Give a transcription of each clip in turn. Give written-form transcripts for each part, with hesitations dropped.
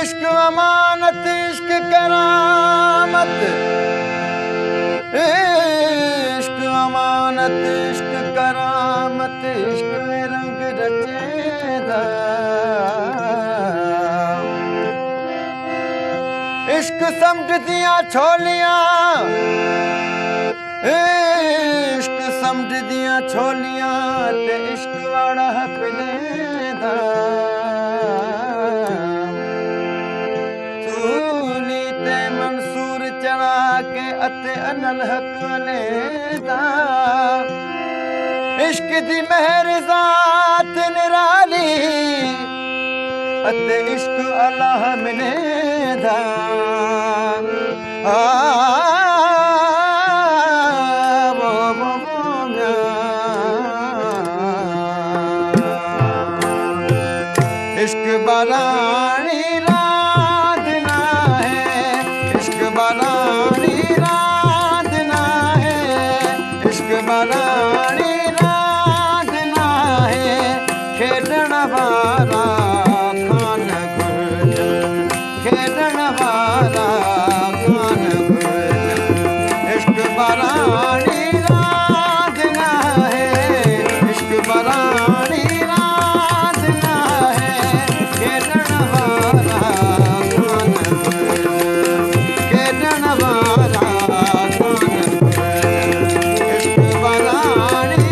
इश्क अमानत इश्क करामत, इश्क अमानत इश्क करामत, इश्क में रंग रचेदा। इश्क समझ दिया छोलियां, इश्क समझ दिया छोलियां, ते इश्क वाड़ा पिलेदा। सूली ते मंसूर चढ़ा के अते अनल हक लेदा। इश्क दी मेहर ज़ात निराली, अते इश्क अल्लाह मिलेदा। इश्क बरानी राधना है, इश्क बरानी राधना है, इश्क बरानी राधना है। खेडण वाला खान गुरजन, खेडण वाला खान गुरजन। इश्क बरानी राधना है, इश्क बरानी राधना है। खेडण वाला खान गुरजन, खेडण वाला खान गुरजन। इश्क बरानी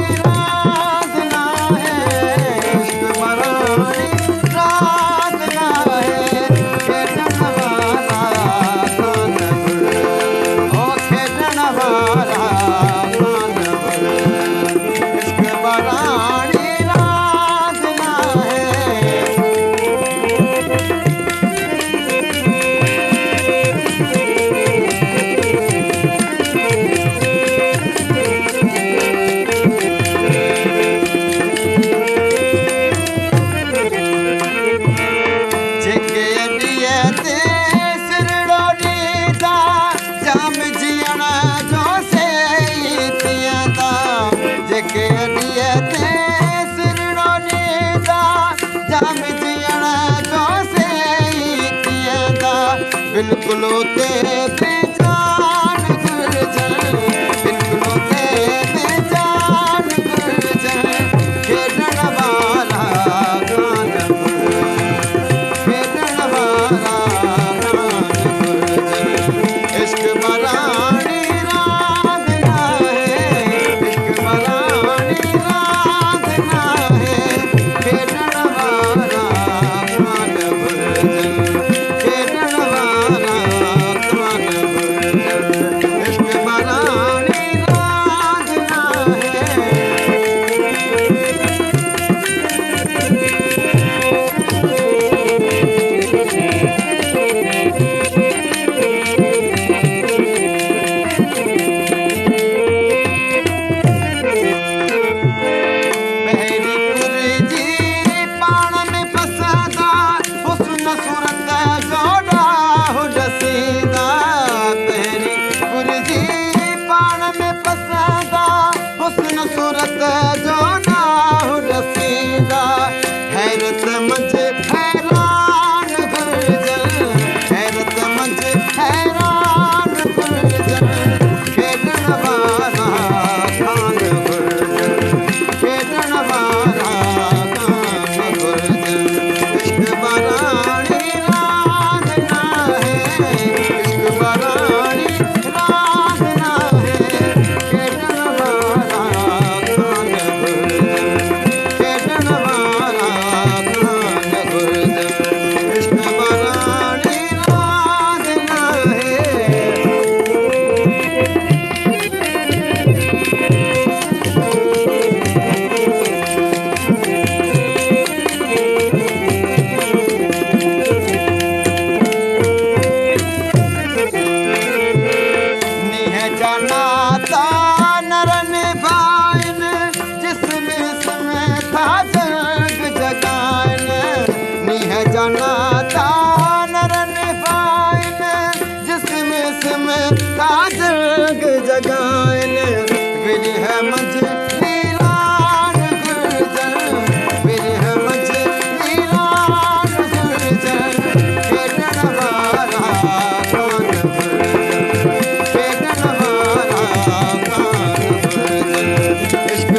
इश्क